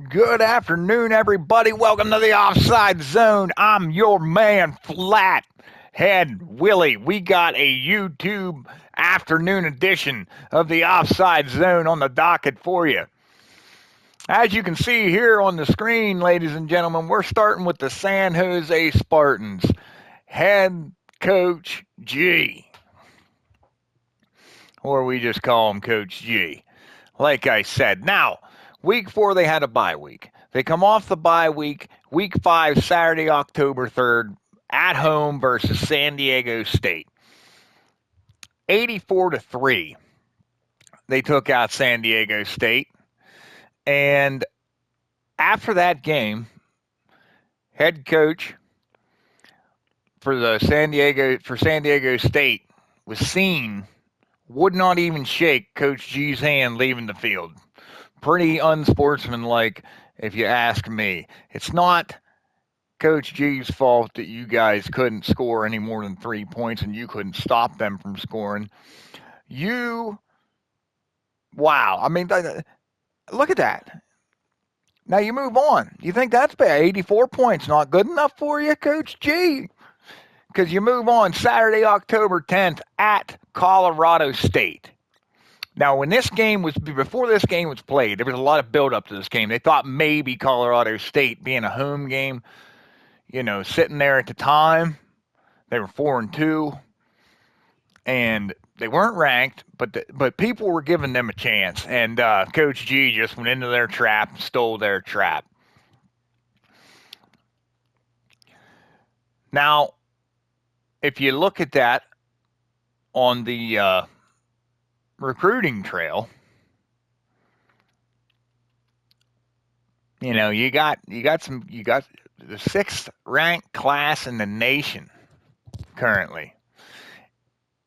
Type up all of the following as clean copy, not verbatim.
Good afternoon, everybody. Welcome to the Offside Zone. I'm your man, Flathead Willie. We got a YouTube afternoon edition of the Offside Zone on the docket for you. As you can see here on the screen, ladies and gentlemen, we're starting with the San Jose Spartans. Head coach G, or we just call him Coach G. Like I said, now, week 4, they had a bye week. They come off the bye week, week 5, Saturday, October 3rd, at home versus San Diego State. 84-3, they took out San Diego State. And after that game, head coach for San Diego State was seen would not even shake Coach G's hand leaving the field. Pretty unsportsmanlike, if you ask me. It's not Coach G's fault that you guys couldn't score any more than 3 points and you couldn't stop them from scoring. Wow. I mean, look at that. Now you move on. You think that's bad? 84 points not good enough for you, Coach G? Because you move on Saturday, October 10th at Colorado State. Now, before this game was played, there was a lot of build up to this game. They thought maybe Colorado State being a home game, sitting there at the time, they were 4-2, and they weren't ranked, but people were giving them a chance, and Coach G just went into their trap and stole their trap. Now, if you look at that on the recruiting trail, you got the 6th ranked class in the nation currently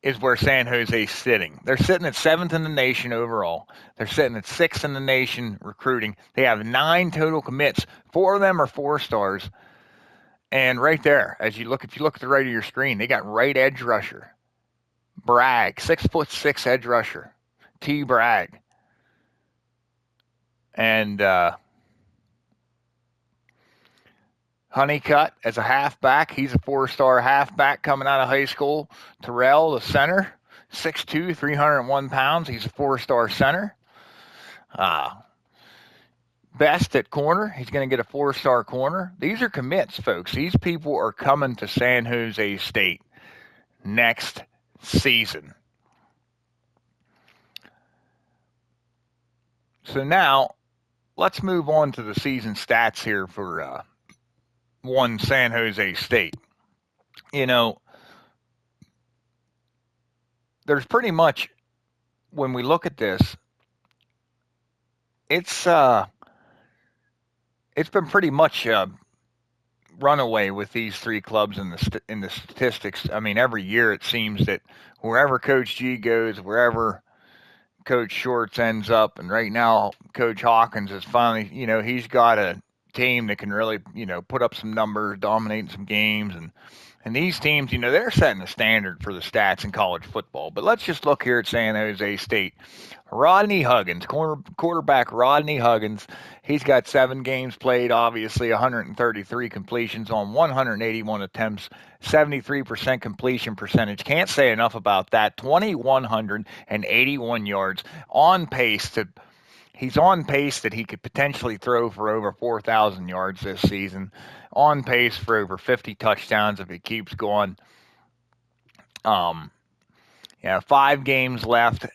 is where San Jose's sitting. They're sitting at 7th in the nation overall. They're sitting at 6th in the nation recruiting. They have 9 total commits. 4 of them are 4-stars. And right there, if you look at the right of your screen, they got right edge rusher Bragg, 6'6" edge rusher T. Bragg, and Honeycutt as a halfback. He's a 4-star halfback coming out of high school. Terrell, the center, 6'2", 301 pounds. He's a 4-star center. Best at corner. He's going to get a 4-star corner. These are commits, folks. These people are coming to San Jose State next season. So now, let's move on to the season stats here for one San Jose State. There's pretty much, when we look at this, it's been pretty much runaway with these 3 clubs in the statistics. I mean, every year it seems that wherever Coach G goes, wherever Coach Shorts ends up, and right now Coach Hawkins is finally, he's got a team that can really, put up some numbers, dominate some games, and these teams, they're setting the standard for the stats in college football. But let's just look here at San Jose State. Rodney Huggins, quarterback Rodney Huggins, he's got 7 games played, obviously 133 completions on 181 attempts, 73% completion percentage. Can't say enough about that. 2,181 yards, he's on pace that he could potentially throw for over 4,000 yards this season. On pace for over 50 touchdowns if he keeps going. 5 games left.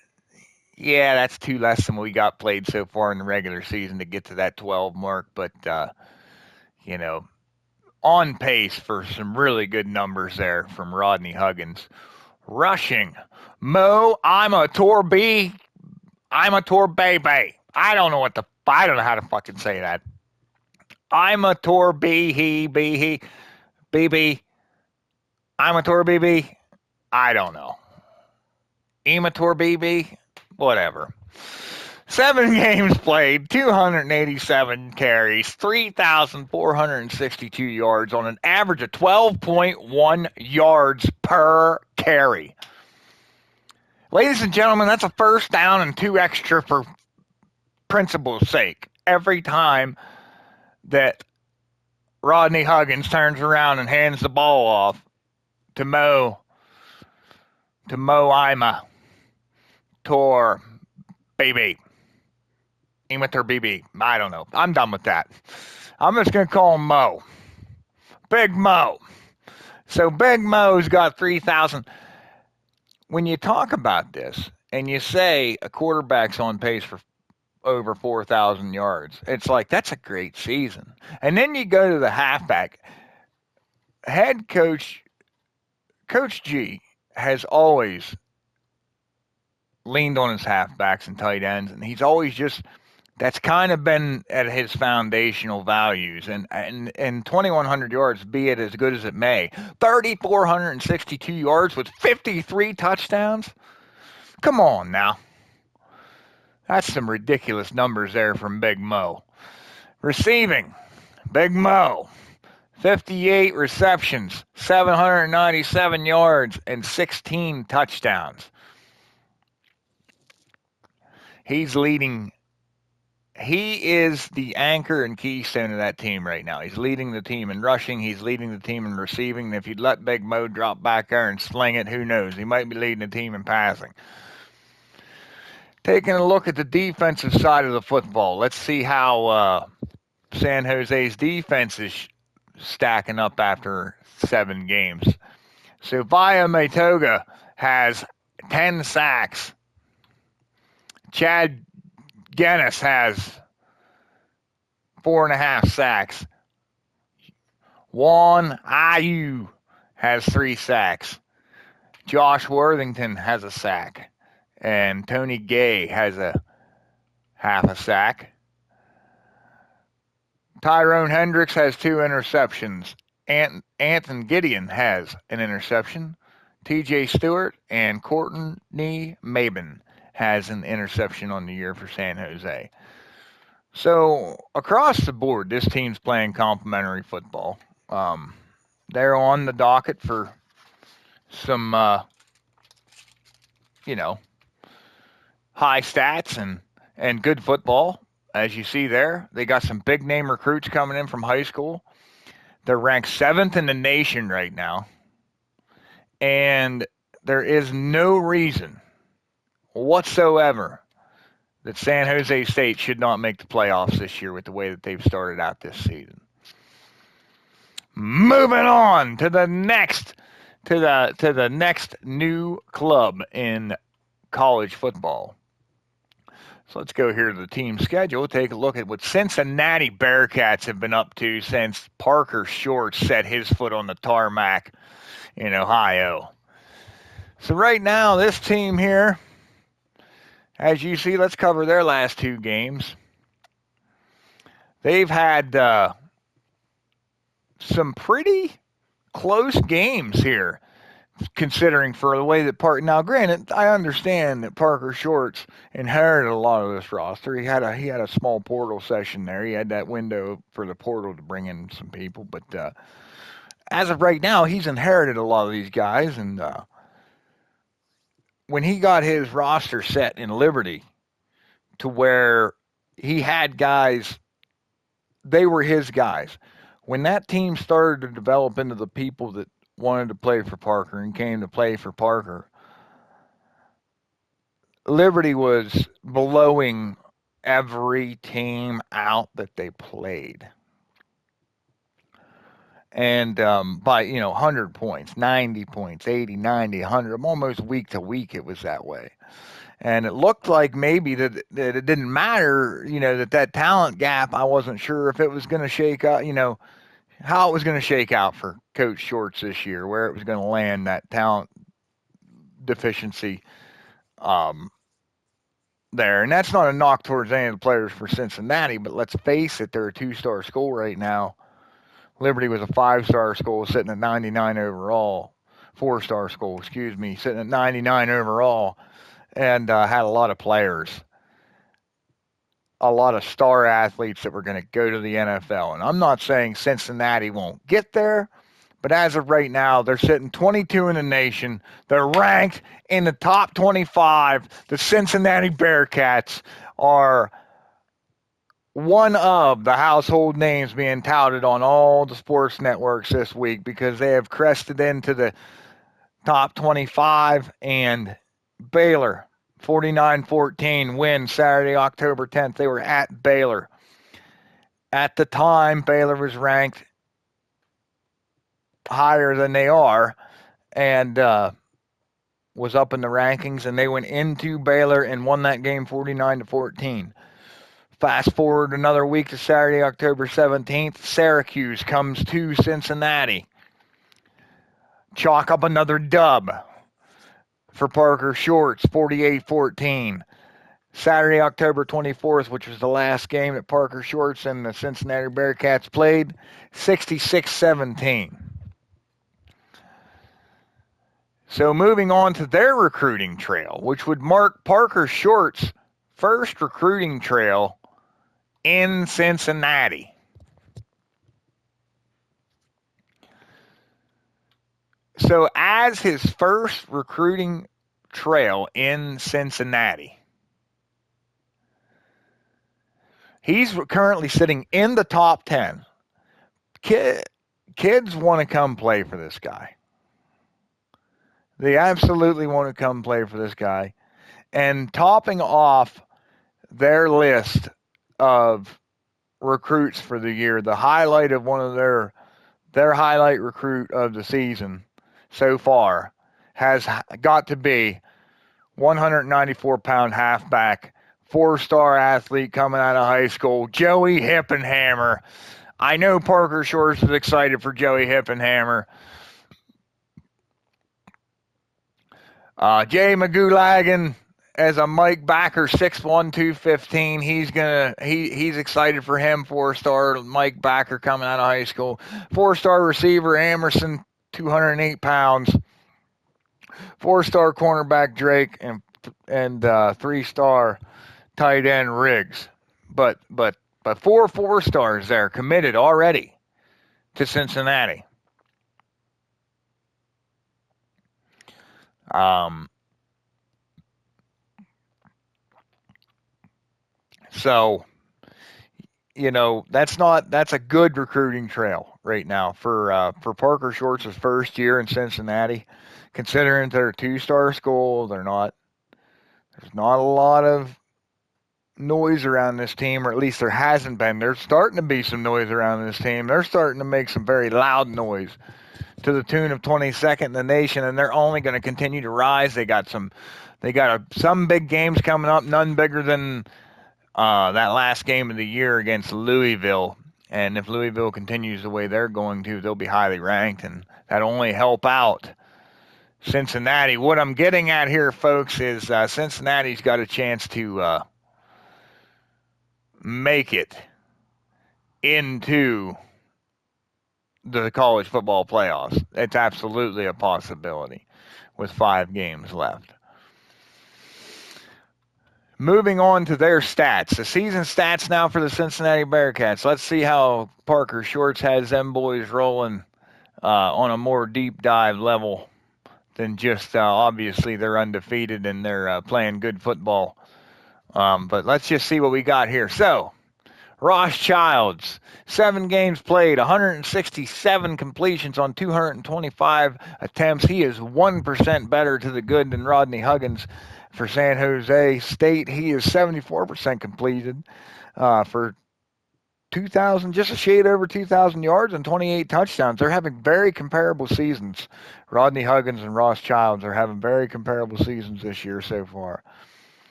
Yeah, that's 2 less than we got played so far in the regular season to get to that 12 mark. But, on pace for some really good numbers there from Rodney Huggins. Rushing. Mo, I'm a tour baby. I don't know how to fucking say that. I'm a tour BB. I'm a tour BB. I don't know. Emator BB. Whatever. 7 games played, 287 carries, 3,462 yards on an average of 12.1 yards per carry. Ladies and gentlemen, that's a first down and 2 extra for principle's sake. every time that Rodney Huggins turns around and hands the ball off to Mo Ima, Tor, BB. Emitter BB. I don't know. I'm done with that. I'm just going to call him Mo. Big Mo. So Big Mo's got 3,000. When you talk about this and you say a quarterback's on pace for over 4,000 yards, it's like, that's a great season. And then you go to the halfback. Head coach, Coach G, has always leaned on his halfbacks and tight ends, and he's always just that's kind of been at his foundational values. And 2,100 yards, be it as good as it may, 3,462 yards with 53 touchdowns. Come on now, that's some ridiculous numbers there from Big Mo. Receiving, Big Mo, 58 receptions, 797 yards, and 16 touchdowns. He's leading. He is the anchor and keystone of that team right now. He's leading the team in rushing. He's leading the team in receiving. And if you'd let Big Mo drop back there and sling it, who knows? He might be leading the team in passing. Taking a look at the defensive side of the football, let's see how San Jose's defense is stacking up after 7 games. So Vaya Matoga has 10 sacks. Chad Guinness has 4.5 sacks. Juan Ayu has 3 sacks. Josh Worthington has a sack. And Tony Gay has a half a sack. Tyrone Hendricks has 2 interceptions. Anthony Gideon has an interception. TJ Stewart and Courtney Mabin has an interception on the year for San Jose. So across the board, this team's playing complimentary football. They're on the docket for some, high stats and good football. As you see there, they got some big name recruits coming in from high school. They're ranked 7th in the nation right now. And there is no reason whatsoever that San Jose State should not make the playoffs this year with the way that they've started out this season. Moving on to the next new club in college football. So let's go here to the team schedule. Take a look at what Cincinnati Bearcats have been up to since Parker Short set his foot on the tarmac in Ohio. So right now, this team here, as you see, let's cover their last 2 games. They've had some pretty close games here, considering for the way that now granted, I understand that Parker Shorts inherited a lot of this roster. He had a small portal session there. He had that window for the portal to bring in some people, but as of right now, he's inherited a lot of these guys, and when he got his roster set in Liberty to where he had guys, they were his guys. When that team started to develop into the people that wanted to play for Parker and came to play for Parker, Liberty was blowing every team out that they played. And by 100 points, 90 points, 80, 90, 100, almost week to week it was that way. And it looked like maybe that it didn't matter, that talent gap, I wasn't sure if it was going to shake out, how it was going to shake out for Coach Shorts this year, where it was going to land, that talent deficiency there. And that's not a knock towards any of the players for Cincinnati, but let's face it, they're a 2-star school right now. Liberty was a 5-star school sitting at 99 overall. 4-star school, sitting at 99 overall, and had a lot of players, a lot of star athletes that were going to go to the NFL. And I'm not saying Cincinnati won't get there, but as of right now, they're sitting 22 in the nation. They're ranked in the top 25. The Cincinnati Bearcats are one of the household names being touted on all the sports networks this week because they have crested into the top 25, and Baylor 49-14 win Saturday, October 10th. They were at Baylor. At the time, Baylor was ranked higher than they are and was up in the rankings, and they went into Baylor and won that game 49-14. Fast forward another week to Saturday, October 17th. Syracuse comes to Cincinnati. Chalk up another dub for Parker Shorts, 48-14. Saturday, October 24th, which was the last game that Parker Shorts and the Cincinnati Bearcats played, 66-17. So moving on to their recruiting trail, which would mark Parker Shorts' first recruiting trail in Cincinnati. So as his first recruiting trail in Cincinnati, he's currently sitting in the top 10. Kids want to come play for this guy. They absolutely want to come play for this guy. And topping off their list of recruits for the year, the highlight of one of their highlight recruit of the season so far has got to be 194-pound halfback, 4-star athlete coming out of high school, Joey Hippenhammer. I know Parker Shorts is excited for Joey Hippenhammer. Jay Magulagan as a Mike Backer, 6'1", 215. He's excited for him. 4-star Mike Backer coming out of high school. 4-star receiver Emerson, 208 pounds. 4-star cornerback Drake and 3-star tight end Riggs. But 4-stars there committed already to Cincinnati. So, that's a good recruiting trail right now for Parker Shorts' first year in Cincinnati. Considering they're a 2-star school, there's not a lot of noise around this team, or at least there hasn't been. There's starting to be some noise around this team. They're starting to make some very loud noise to the tune of 22nd in the nation, and they're only going to continue to rise. They got some big games coming up, none bigger than that last game of the year against Louisville. And if Louisville continues the way they're going to, they'll be highly ranked, and that'll only help out Cincinnati. What I'm getting at here, folks, is Cincinnati's got a chance to make it into the college football playoffs. It's absolutely a possibility with 5 games left. Moving on to their stats. The season stats now for the Cincinnati Bearcats. Let's see how Parker Shorts has them boys rolling on a more deep dive level than just obviously they're undefeated and they're playing good football. But let's just see what we got here. So, Ross Childs, 7 games played, 167 completions on 225 attempts. He is 1% better to the good than Rodney Huggins for San Jose State. He is 74% completed for 2,000, just a shade over 2,000 yards and 28 touchdowns. They're having very comparable seasons. Rodney Huggins and Ross Childs are having very comparable seasons this year so far.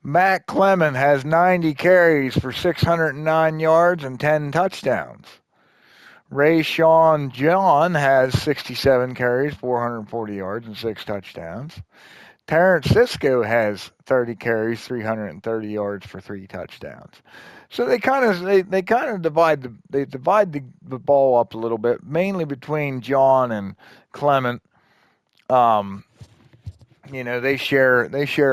Matt Clement has 90 carries for 609 yards and 10 touchdowns. Rayshawn John has 67 carries, 440 yards, and 6 touchdowns. Terrence Cisco has 30 carries, 330 yards for 3 touchdowns. So they kind of divide the ball up a little bit, mainly between John and Clement. They share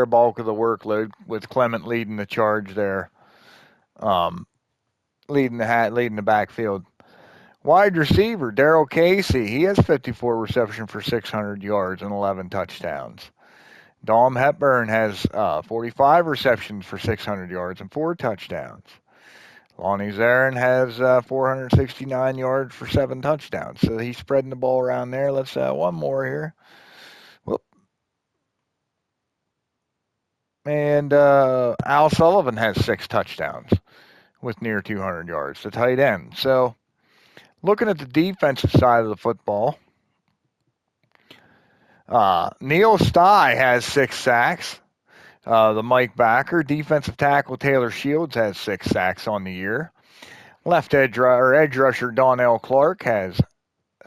a bulk of the workload, with Clement leading the charge there, leading the backfield. Wide receiver Darrell Casey, he has 54 reception for 600 yards and 11 touchdowns. Dom Hepburn has 45 receptions for 600 yards and 4 touchdowns. Lonnie Zarin has 469 yards for 7 touchdowns. So he's spreading the ball around there. Let's one more here. Whoop. And Al Sullivan has 6 touchdowns with near 200 yards, the tight end. So looking at the defensive side of the football, Neil Stye has 6 sacks. The Mike backer, defensive tackle Taylor Shields has 6 sacks on the year. Left edge rusher Donnell Clark has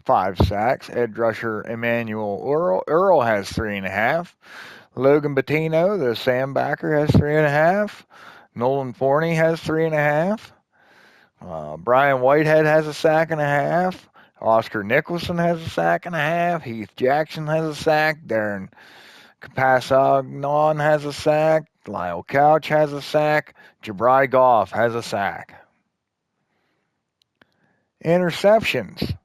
5 sacks. Edge rusher Emmanuel Earl has 3.5. Logan Bettino, the Sam backer, has 3.5. Nolan Forney has 3.5. Brian Whitehead has a sack and a half. Oscar Nicholson has a sack and a half. Heath Jackson has a sack. Darren Capasagnon has a sack. Lyle Couch has a sack. Jabri Goff has a sack. Interceptions.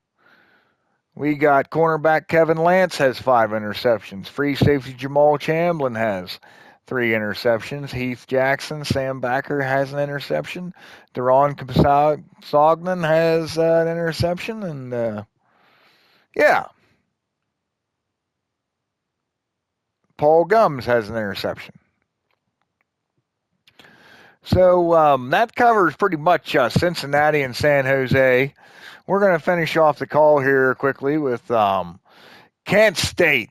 We got cornerback Kevin Lance has 5 interceptions. Free safety Jamal Chamblin has 3 interceptions. Heath Jackson, Sam Backer has an interception. Deron Sognan has an interception. And, yeah. Paul Gums has an interception. So that covers pretty much Cincinnati and San Jose. We're going to finish off the call here quickly with Kent State.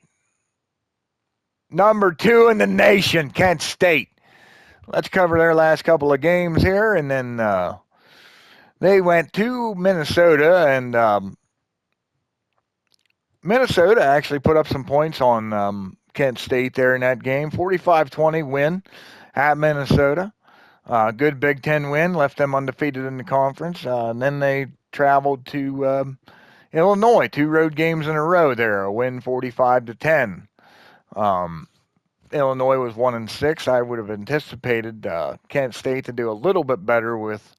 Number 2 in the nation, Kent State. Let's cover their last couple of games here. And then they went to Minnesota, and Minnesota actually put up some points on Kent State there in that game. 45-20 win at Minnesota. Good Big Ten win, left them undefeated in the conference. And then they traveled to Illinois, 2 road games in a row there, a win 45-10. Illinois was 1-6. I would have anticipated Kent State to do a little bit better with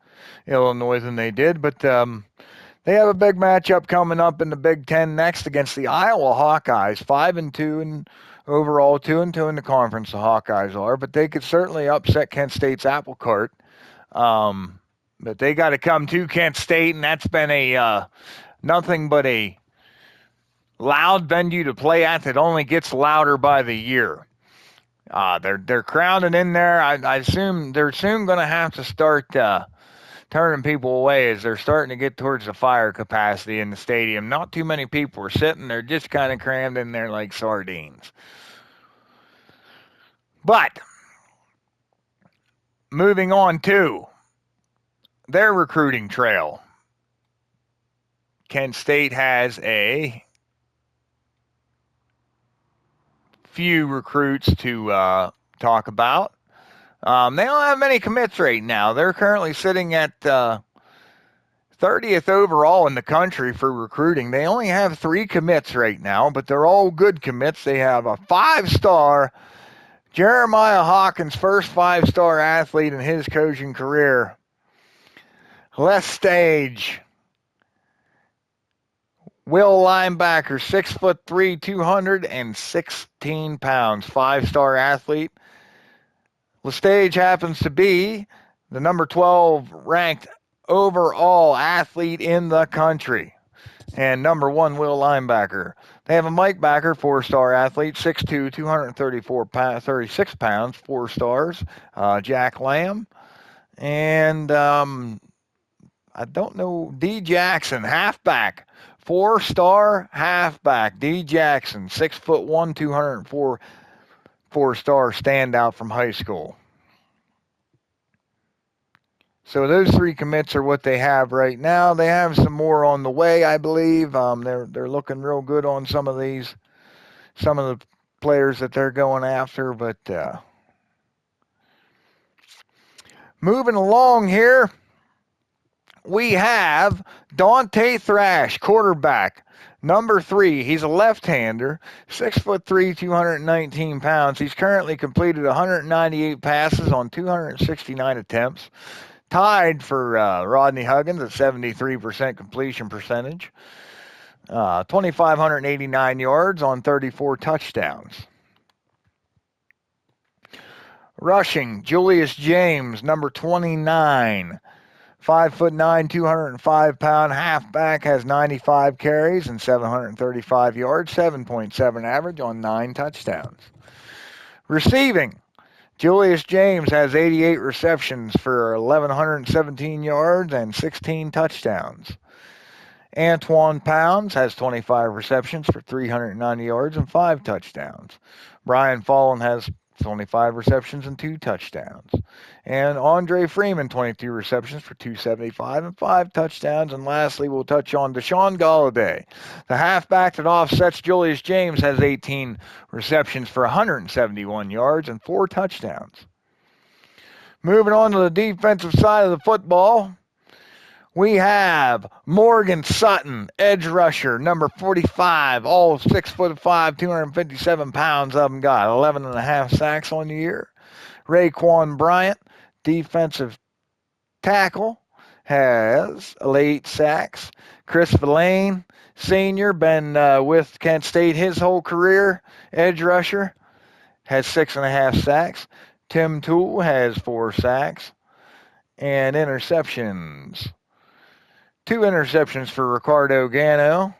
Illinois than they did, but they have a big matchup coming up in the Big Ten next against the Iowa Hawkeyes, 5-2 and overall 2-2 in the conference. The Hawkeyes are, but they could certainly upset Kent State's apple cart. But they got to come to Kent State, and that's been a nothing but a loud venue to play at that only gets louder by the year. They're crowded in there. I assume they're soon going to have to start turning people away as they're starting to get towards the fire capacity in the stadium. Not too many people are sitting. They're just kind of crammed in there like sardines. But moving on to their recruiting trail. Kent State has a few recruits to talk about. They don't have many commits right now. They're currently sitting at 30th overall in the country for recruiting. They only have 3 commits right now, but they're all good commits. They have a 5-star Jeremiah Hawkins, first 5-star athlete in his coaching career. Lestage, Will linebacker, 6'3", 216 pounds, 5-star athlete. Lestage happens to be the number 12 ranked overall athlete in the country. And number 1 Will linebacker. They have a Mike Backer, 4-star athlete, 6'2", 36 pounds, 4 stars. Jack Lamb. And I don't know, D. Jackson, halfback. 4-star halfback, D. Jackson, 6'1", 204, 4-star standout from high school. So those 3 commits are what they have right now. They have some more on the way, I believe. They're looking real good on some of the players that they're going after. But moving along here, we have Dante Thrash, quarterback, number 3. He's a left-hander, 6'3", 219 pounds. He's currently completed 198 passes on 269 attempts. Tied for Rodney Huggins at 73% completion percentage. 2,589 yards on 34 touchdowns. Rushing, Julius James, number 29. 5'9", 205-pound halfback has 95 carries and 735 yards, 7.7 average on 9 touchdowns. Receiving, Julius James has 88 receptions for 1,117 yards and 16 touchdowns. Antoine Pounds has 25 receptions for 390 yards and 5 touchdowns. Brian Fallon has 25 receptions and 2 touchdowns. And Andre Freeman, 22 receptions for 275 and 5 touchdowns. And lastly, we'll touch on Deshaun Galladay. The halfback that offsets Julius James has 18 receptions for 171 yards and 4 touchdowns. Moving on to the defensive side of the football, we have Morgan Sutton, edge rusher, number 45, all 6'5", 257 pounds of them got 11.5 sacks on the year. Raekwon Bryant, defensive tackle, has 8 sacks. Chris Villain, senior, been with Kent State his whole career, edge rusher, has 6.5 sacks. Tim Toole has 4 sacks. And interceptions. 2 interceptions for Ricardo Gano,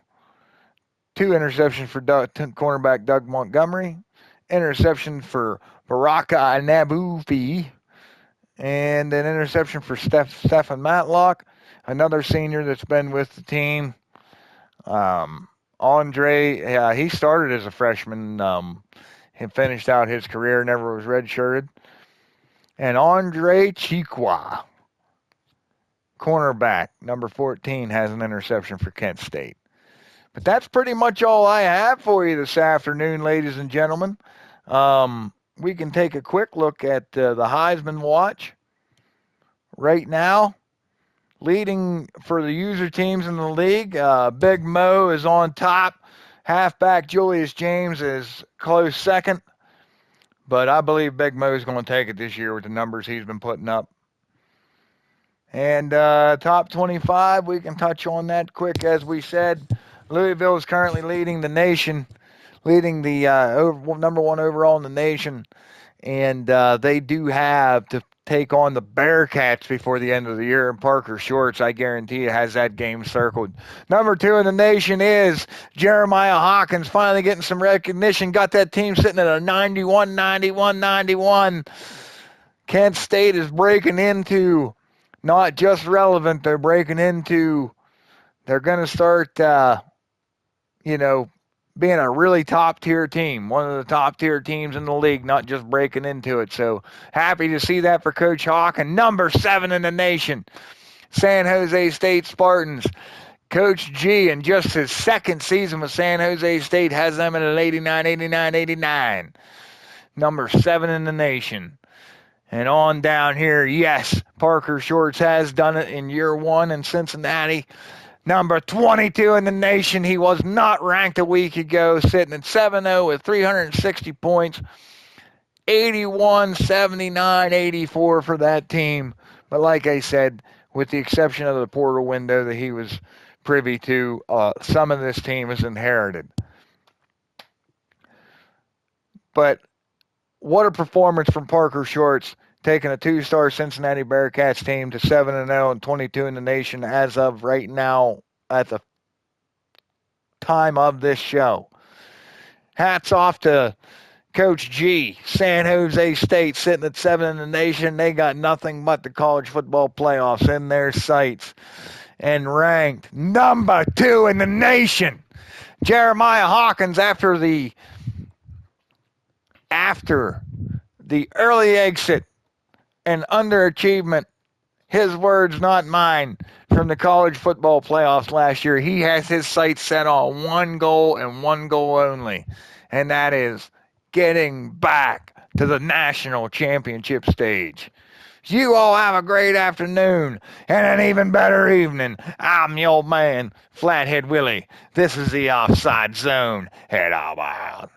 2 interceptions for cornerback Doug Montgomery, interception for Baraka Nabufi, and an interception for Stephen Matlock, another senior that's been with the team. Andre, he started as a freshman, he finished out his career, never was redshirted. And Andre Chiqua, cornerback, number 14, has an interception for Kent State. But that's pretty much all I have for you this afternoon, ladies and gentlemen. We can take a quick look at the Heisman Watch. Right now, leading for the user teams in the league, Big Mo is on top. Halfback Julius James is close second. But I believe Big Mo is going to take it this year with the numbers he's been putting up. And top 25, we can touch on that quick. As we said, Louisville is currently leading the nation, leading the number 1 overall in the nation. And they do have to take on the Bearcats before the end of the year. And Parker Shorts, I guarantee you, has that game circled. Number 2 in the nation is Jeremiah Hawkins, finally getting some recognition. Got that team sitting at a 91. Kent State is breaking into not just relevant, they're breaking into, they're going to start, being a really top-tier team, one of the top-tier teams in the league, not just breaking into it. So happy to see that for Coach Hawk. And number 7 in the nation, San Jose State Spartans. Coach G, in just his second season with San Jose State, has them at an 89. Number 7 in the nation. And on down here, yes, Parker Shorts has done it in year 1 in Cincinnati. Number 22 in the nation. He was not ranked a week ago, sitting at 7-0 with 360 points. 81, 79, 84 for that team. But like I said, with the exception of the portal window that he was privy to, some of this team is inherited. But what a performance from Parker Shorts, taking a 2-star Cincinnati Bearcats team to 7-0 and 22 in the nation as of right now at the time of this show. Hats off to Coach G, San Jose State, sitting at 7 in the nation. They got nothing but the college football playoffs in their sights. And ranked number 2 in the nation. Jeremiah Hawkins, after the early exit and underachievement, his words, not mine, from the college football playoffs last year, he has his sights set on one goal and one goal only, and that is getting back to the national championship stage. You all have a great afternoon and an even better evening. I'm your man, Flathead Willie. This is the Offside Zone. Head on out.